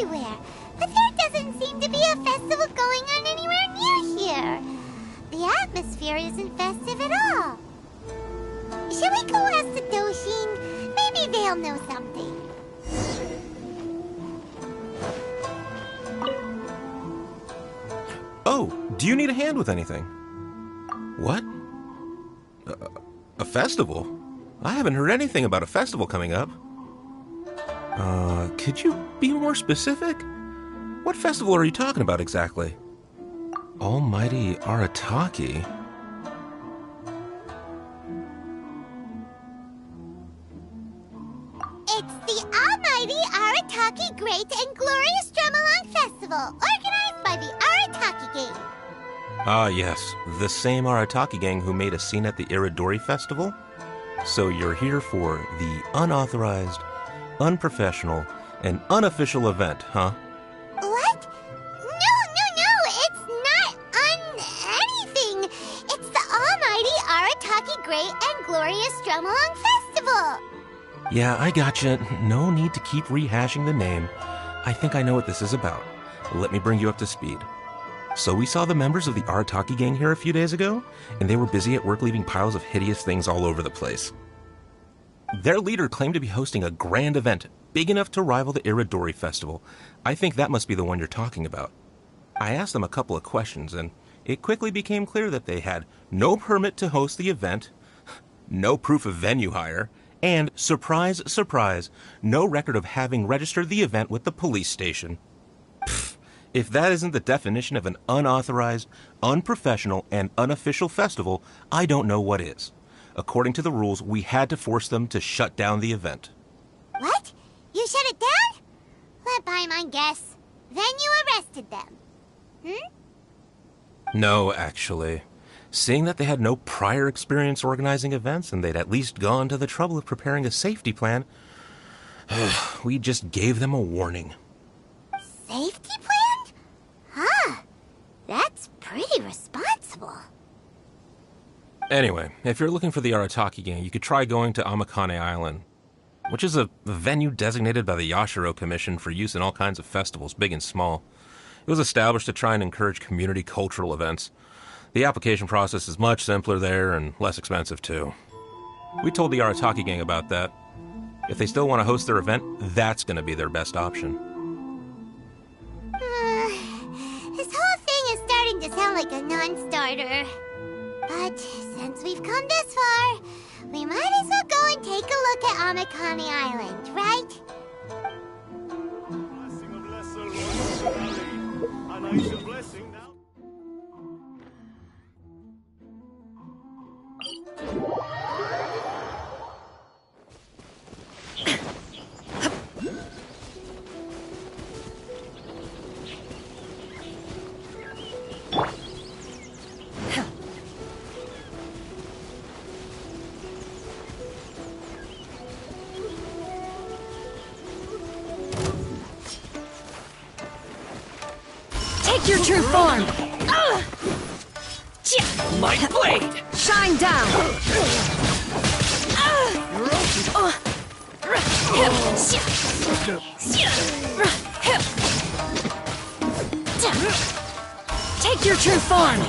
everywhere, but there doesn't seem to be a festival going on anywhere near here. The atmosphere isn't festive at all. Shall we go ask the Doshin? Maybe they'll know something. Oh, do you need a hand with anything? What? A festival? I haven't heard anything about a festival coming up. Could you be more specific? What festival are you talking about exactly? Almighty Arataki? It's the Almighty Arataki Great and Glorious Drum-Along Festival, organized by the Arataki Gang. Ah, yes, the same Arataki gang who made a scene at the Iridori Festival? So you're here for the unauthorized, unprofessional, and unofficial event, huh? What? No, it's not anything. It's the Almighty Arataki Great and Glorious Drum-Along Festival. Yeah, I gotcha. No need to keep rehashing the name. I think I know what this is about. Let me bring you up to speed. So we saw the members of the Arataki gang here a few days ago, and they were busy at work leaving piles of hideous things all over the place. Their leader claimed to be hosting a grand event, big enough to rival the Iridori Festival. I think that must be the one you're talking about. I asked them a couple of questions, and it quickly became clear that they had no permit to host the event, no proof of venue hire, and, surprise, surprise, no record of having registered the event with the police station. Pfft. If that isn't the definition of an unauthorized, unprofessional, and unofficial festival, I don't know what is. According to the rules, we had to force them to shut down the event. What? You shut it down? Let Paimon guess. Then you arrested them. No, actually. Seeing that they had no prior experience organizing events and they'd at least gone to the trouble of preparing a safety plan, we just gave them a warning. Safety plan? Huh. That's pretty responsible. Anyway, if you're looking for the Arataki gang, you could try going to Amakane Island, which is a venue designated by the Yashiro Commission for use in all kinds of festivals, big and small. It was established to try and encourage community cultural events. The application process is much simpler there and less expensive, too. We told the Arataki gang about that. If they still want to host their event, that's going to be their best option. This whole thing is starting to sound like a non-starter. But since we've come this far, we might as well go and take a look at Amakane Island, right? Take your true form! My blade! Shine down! Take your true form!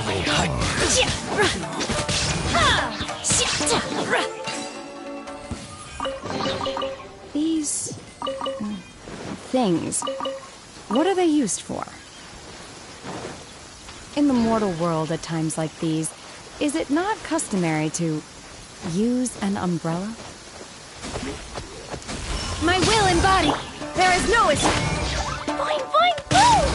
These things, what are they used for? In the mortal world at times like these, is it not customary to use an umbrella? My will embody! There is no escape! Boing, boing, boom!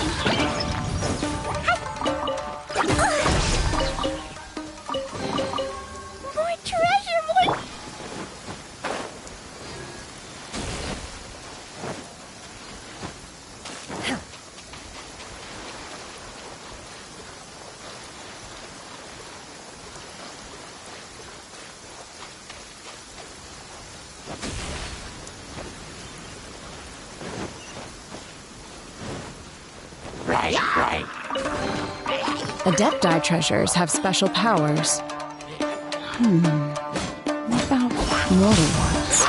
More treasure, more... Right. Adepti treasures have special powers. What about mortal ones?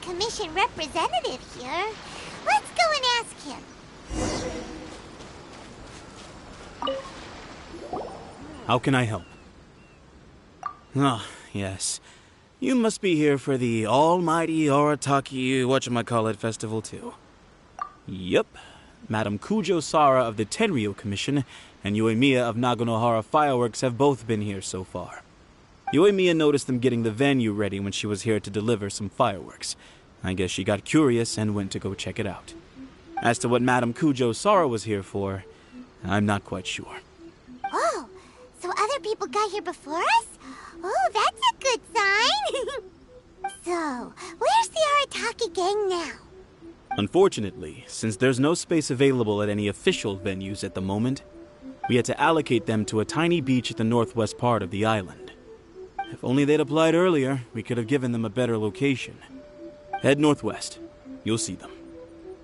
Commission representative here. Let's go and ask him. How can I help? Ah, yes. You must be here for the almighty Arataki whatchamacallit festival too. Yep. Madam Kujo Sara of the Tenryo Commission and Yoimiya of Naganohara Fireworks have both been here so far. Yoimiya noticed them getting the venue ready when she was here to deliver some fireworks. I guess she got curious and went to go check it out. As to what Madam Kujo Sara was here for, I'm not quite sure. Oh, so other people got here before us? Oh, that's a good sign. So, where's the Arataki gang now? Unfortunately, since there's no space available at any official venues at the moment, we had to allocate them to a tiny beach at the northwest part of the island. If only they'd applied earlier, we could have given them a better location. Head northwest. You'll see them.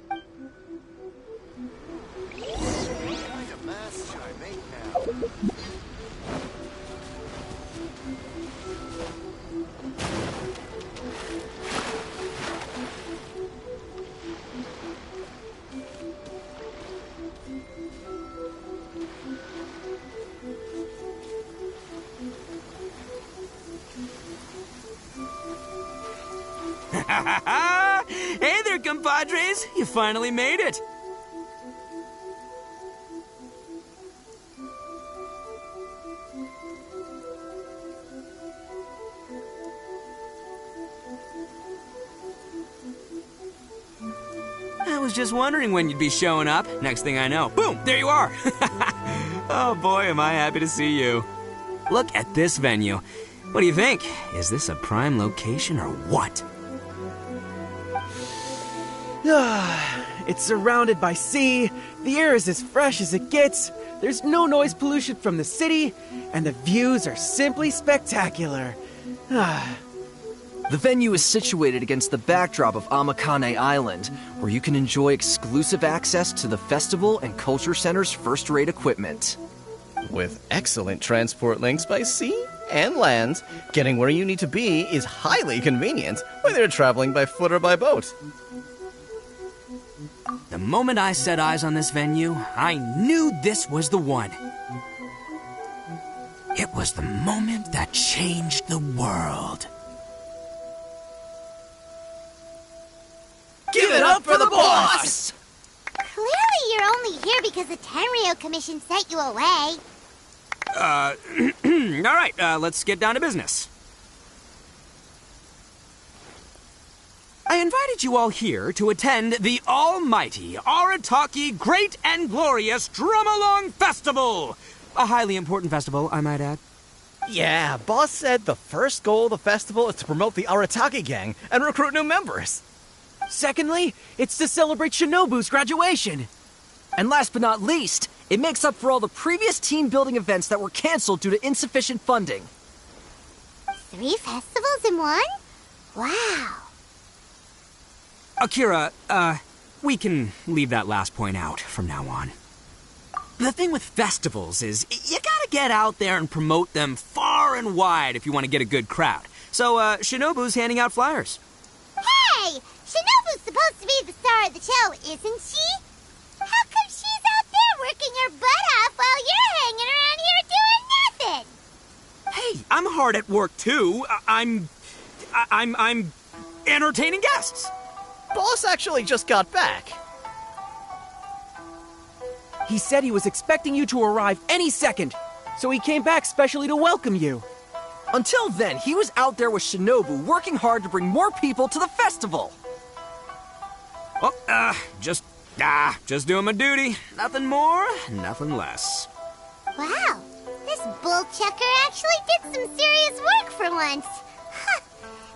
What kind of mess should I make now? Hey there, compadres! You finally made it! I was just wondering when you'd be showing up. Next thing I know, boom, there you are! Oh boy, am I happy to see you. Look at this venue. What do you think? Is this a prime location or what? It's surrounded by sea, the air is as fresh as it gets, there's no noise pollution from the city, and the views are simply spectacular. The venue is situated against the backdrop of Amakane Island, where you can enjoy exclusive access to the festival and culture center's first-rate equipment. With excellent transport links by sea and land, getting where you need to be is highly convenient, whether you're traveling by foot or by boat. The moment I set eyes on this venue, I knew this was the one. It was the moment that changed the world. Give it up for the boss! Clearly you're only here because the Tenryo Commission sent you away. All right, let's get down to business. I invited you all here to attend the almighty Arataki Great and Glorious Drum-Along Festival! A highly important festival, I might add. Yeah, boss said the first goal of the festival is to promote the Arataki gang and recruit new members. Secondly, it's to celebrate Shinobu's graduation. And last but not least, it makes up for all the previous team-building events that were canceled due to insufficient funding. 3 festivals in one? Wow. Akira, we can leave that last point out from now on. The thing with festivals is, you gotta get out there and promote them far and wide if you want to get a good crowd. So, Shinobu's handing out flyers. Hey! Shinobu's supposed to be the star of the show, isn't she? How come she's out there working her butt off while you're hanging around here doing nothing? Hey, I'm hard at work too. I'm entertaining guests. Boss actually just got back. He said he was expecting you to arrive any second, so he came back specially to welcome you. Until then, he was out there with Shinobu working hard to bring more people to the festival. Well, just doing my duty. Nothing more, nothing less. Wow, this bull chucker actually did some serious work for once. Huh,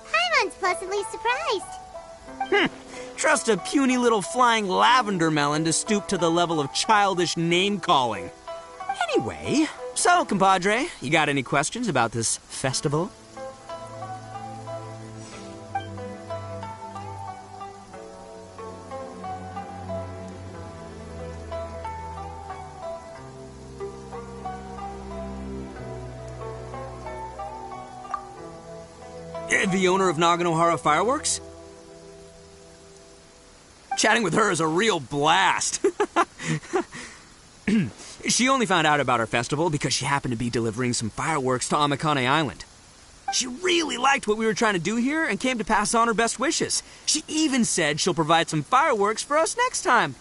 I'm unpleasantly surprised. Trust a puny little flying lavender melon to stoop to the level of childish name-calling. Anyway, so, compadre, you got any questions about this festival? The owner of Naganohara Fireworks? Chatting with her is a real blast. She only found out about our festival because she happened to be delivering some fireworks to Amakane Island. She really liked what we were trying to do here and came to pass on her best wishes. She even said she'll provide some fireworks for us next time.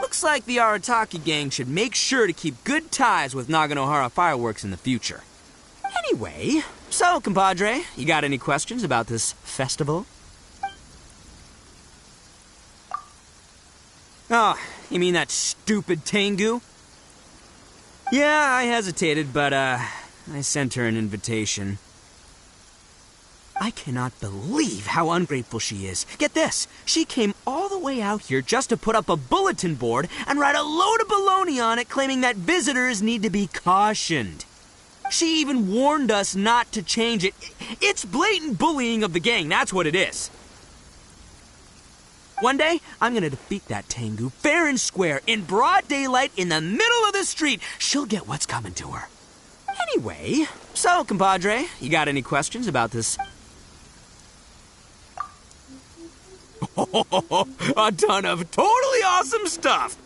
Looks like the Arataki gang should make sure to keep good ties with Naganohara Fireworks in the future. Anyway, so, compadre, you got any questions about this festival? Oh, you mean that stupid Tengu? Yeah, I hesitated, but, I sent her an invitation. I cannot believe how ungrateful she is. Get this, she came all the way out here just to put up a bulletin board and write a load of baloney on it claiming that visitors need to be cautioned. She even warned us not to change it. It's blatant bullying of the gang, that's what it is. One day, I'm gonna defeat that Tengu fair and square in broad daylight in the middle of the street. She'll get what's coming to her. Anyway, so, compadre, you got any questions about this? A ton of totally awesome stuff!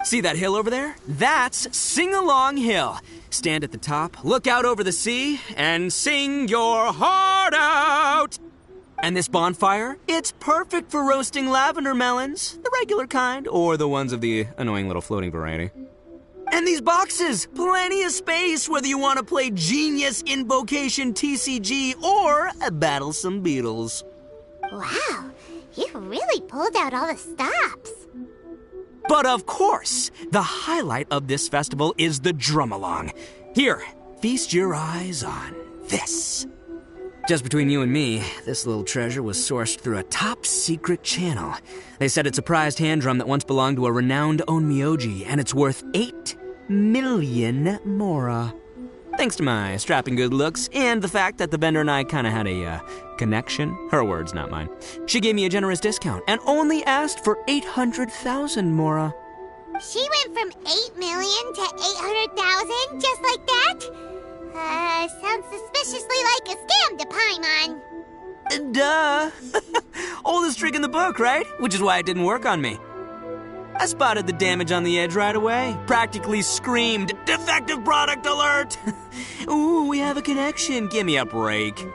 See that hill over there? That's Sing-Along Hill. Stand at the top, look out over the sea, and sing your heart out! And this bonfire? It's perfect for roasting lavender melons, the regular kind, or the ones of the annoying little floating variety. And these boxes! Plenty of space whether you want to play Genius Invocation TCG or battle some beetles. Wow, you really pulled out all the stops. But of course, the highlight of this festival is the drum-along. Here, feast your eyes on this. Just between you and me, this little treasure was sourced through a top-secret channel. They said it's a prized hand drum that once belonged to a renowned onmyoji, and it's worth 8 million mora. Thanks to my strapping good looks and the fact that the vendor and I kind of had a connection. Her words, not mine. She gave me a generous discount and only asked for 800,000 mora. She went from 8 million to 800,000 just like that? Sounds suspiciously like a scam to Paimon. Duh. Oldest trick in the book, right? Which is why it didn't work on me. I spotted the damage on the edge right away. Practically screamed, "Defective product alert!" Ooh, we have a connection. Give me a break.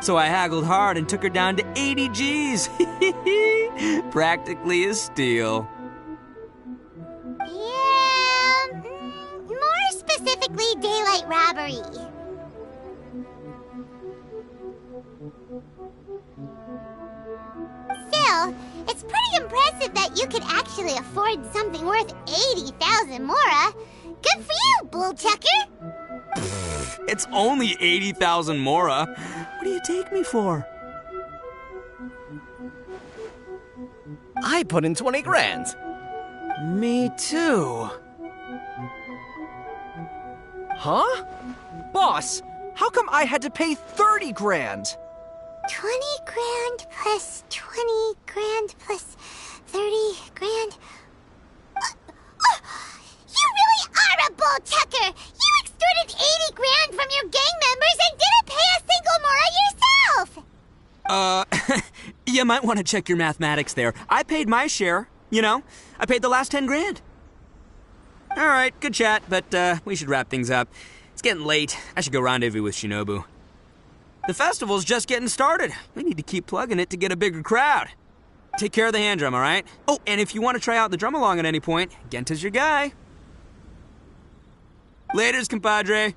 So I haggled hard and took her down to 80 G's. Practically a steal. Yeah, more specifically, daylight robbery. Still, it's pretty impressive that you could actually afford something worth 80,000 mora. Good for you, bullchucker. It's only 80,000 mora. What do you take me for? I put in 20 grand. Me too. Huh? Boss, how come I had to pay 30 grand? 20 grand plus 20 grand plus 30 grand. You really are a bullchucker! You extorted 80 grand from your gang members and didn't pay a single mora yourself! You might want to check your mathematics there. I paid my share. You know, I paid the last 10 grand. All right, good chat, but we should wrap things up. It's getting late. I should go rendezvous with Shinobu. The festival's just getting started. We need to keep plugging it to get a bigger crowd. Take care of the hand drum, all right? Oh, and if you want to try out the drum-along at any point, Genta's your guy. Laters, compadre.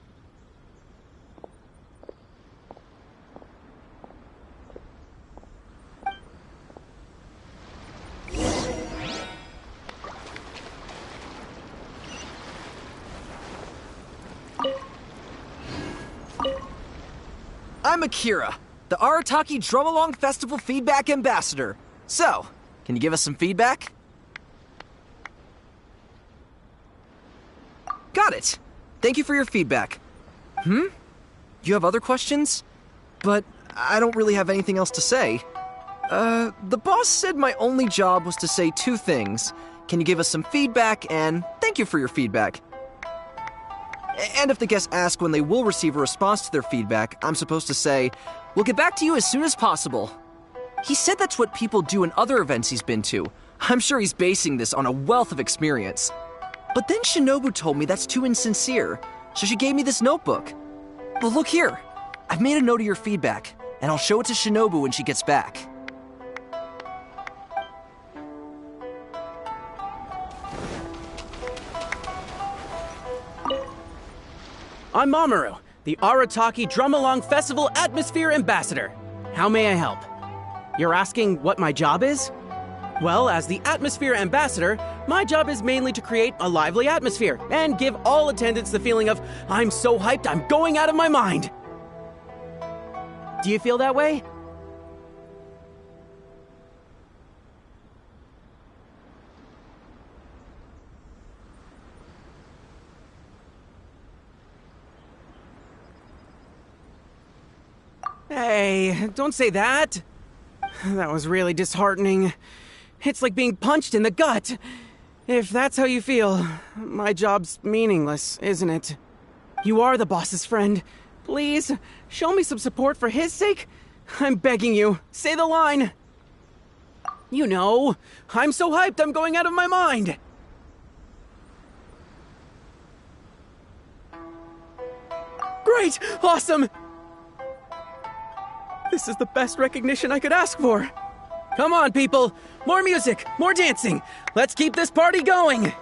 I'm Akira, the Arataki Drum-Along Festival Feedback Ambassador. So, can you give us some feedback? Got it. Thank you for your feedback. You have other questions? But I don't really have anything else to say. The boss said my only job was to say 2 things. Can you give us some feedback, and thank you for your feedback. And if the guests ask when they will receive a response to their feedback, I'm supposed to say, "We'll get back to you as soon as possible." He said that's what people do in other events he's been to. I'm sure he's basing this on a wealth of experience. But then Shinobu told me that's too insincere, so she gave me this notebook. But look here, I've made a note of your feedback, and I'll show it to Shinobu when she gets back. I'm Mamoru, the Arataki Drum-Along Festival Atmosphere Ambassador. How may I help? You're asking what my job is? Well, as the Atmosphere Ambassador, my job is mainly to create a lively atmosphere and give all attendants the feeling of, I'm so hyped, I'm going out of my mind. Do you feel that way? Hey, don't say that. That was really disheartening. It's like being punched in the gut. If that's how you feel, my job's meaningless, isn't it? You are the boss's friend. Please, show me some support for his sake. I'm begging you, say the line. You know, I'm so hyped I'm going out of my mind. Great! Awesome! This is the best recognition I could ask for. Come on, people. More music, more dancing. Let's keep this party going.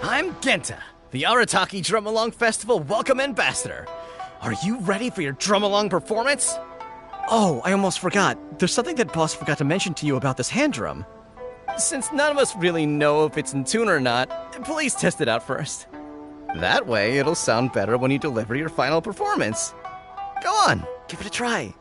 I'm Genta, the Arataki Drum-Along Festival Welcome Ambassador. Are you ready for your drum-along performance? Oh, I almost forgot. There's something that Boss forgot to mention to you about this hand drum. Since none of us really know if it's in tune or not, please test it out first. That way, it'll sound better when you deliver your final performance. Go on, give it a try.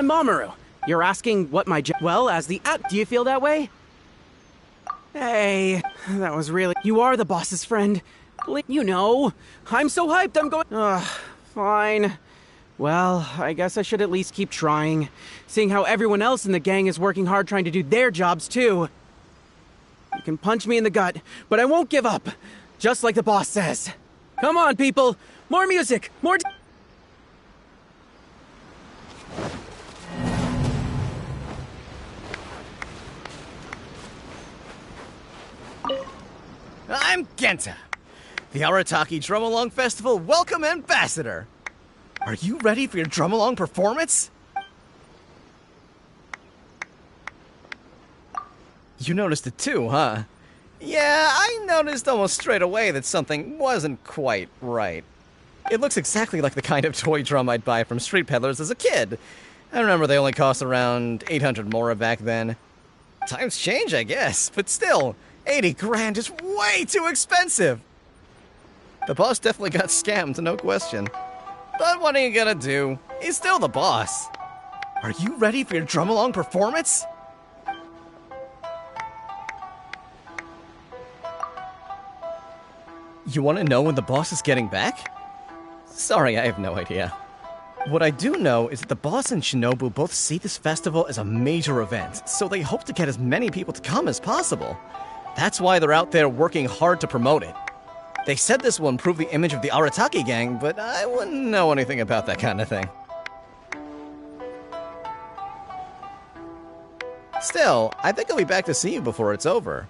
I'm Mamoru. You're asking what my well, as the do you feel that way? Hey, that was really... You are the boss's friend. You know, I'm so hyped I'm going... Ugh, fine. Well, I guess I should at least keep trying, seeing how everyone else in the gang is working hard trying to do their jobs too. You can punch me in the gut, but I won't give up, just like the boss says. Come on, people! More music! More... I'm Genta, the Arataki Drum Along Festival Welcome Ambassador. Are you ready for your drum along performance? You noticed it too, huh? Yeah, I noticed almost straight away that something wasn't quite right. It looks exactly like the kind of toy drum I'd buy from street peddlers as a kid. I remember they only cost around 800 mora back then. Times change, I guess, but still, 80 grand is way too expensive. The boss definitely got scammed, no question. But what are you gonna do? He's still the boss. Are you ready for your drum along performance? You want to know when the boss is getting back? Sorry, I have no idea. What I do know is that the boss and Shinobu both see this festival as a major event, so they hope to get as many people to come as possible. That's why they're out there working hard to promote it. They said this will improve the image of the Arataki gang, but I wouldn't know anything about that kind of thing. Still, I think I'll be back to see you before it's over.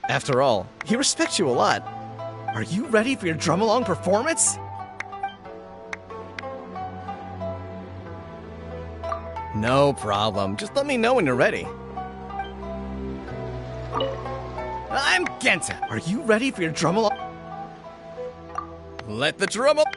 After all, he respects you a lot. Are you ready for your drum along performance? No problem. Just let me know when you're ready. I'm Genta. Are you ready for your drum along? Let the drum up.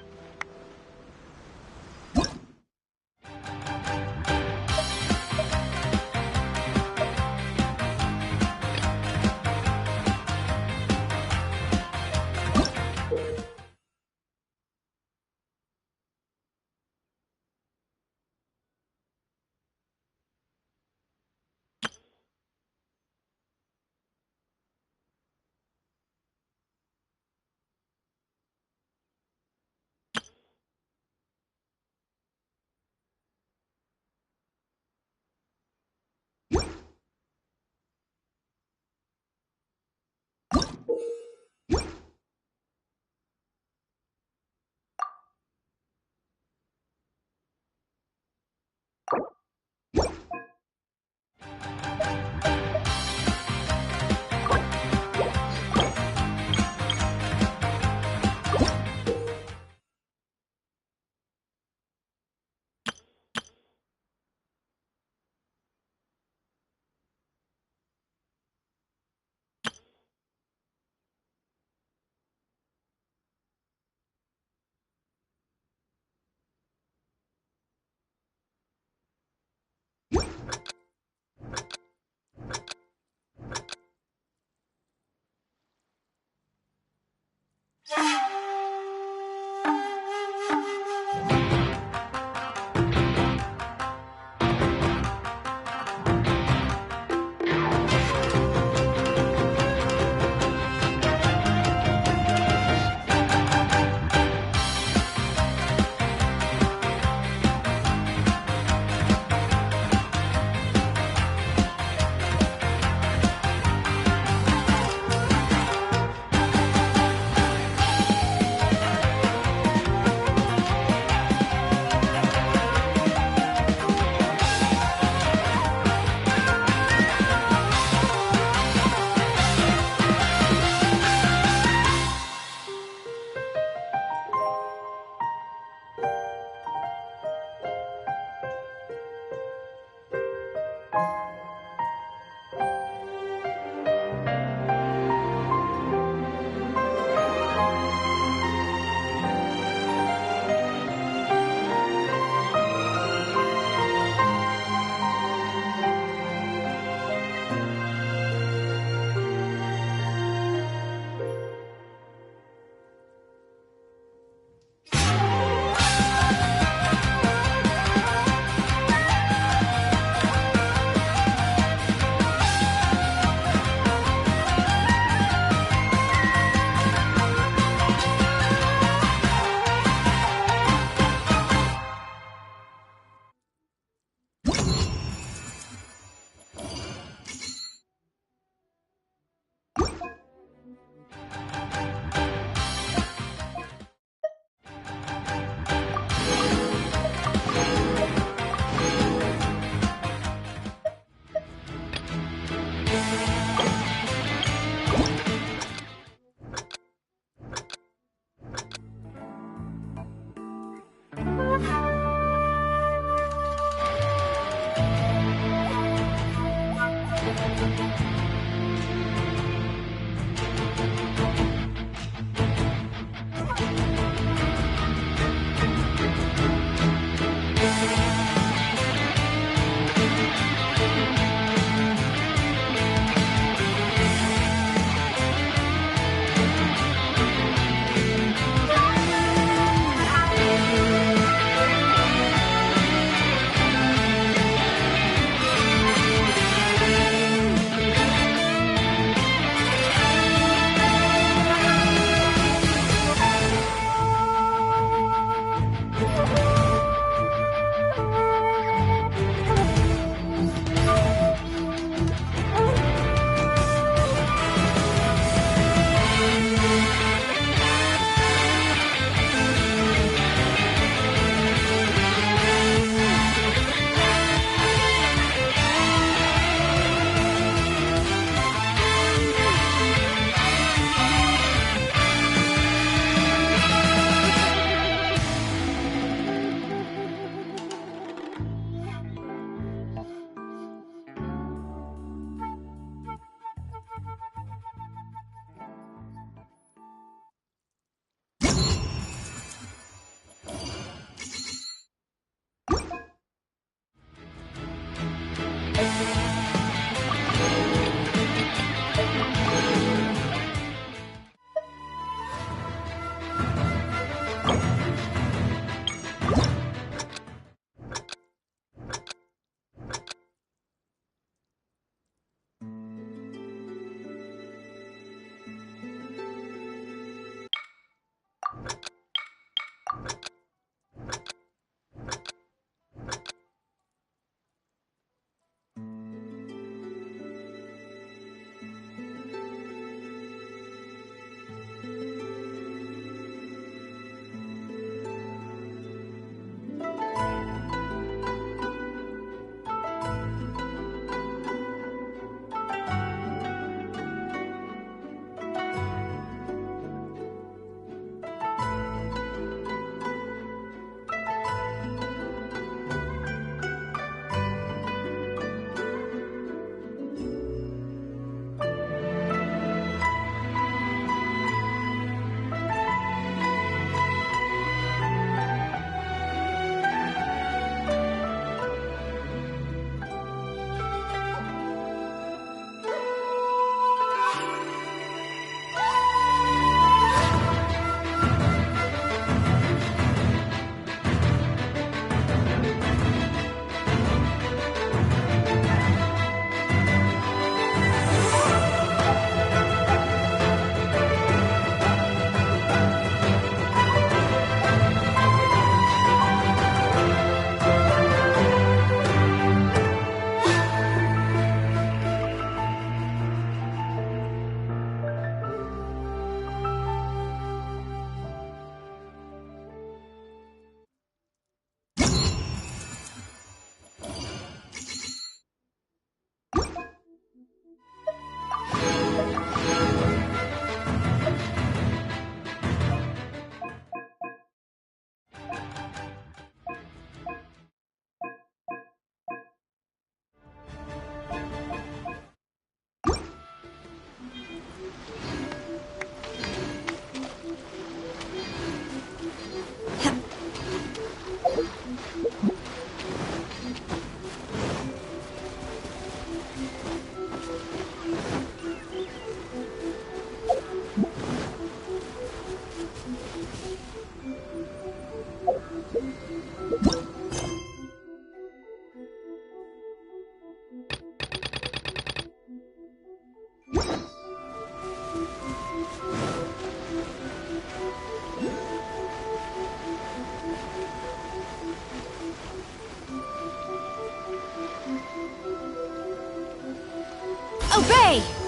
Obey!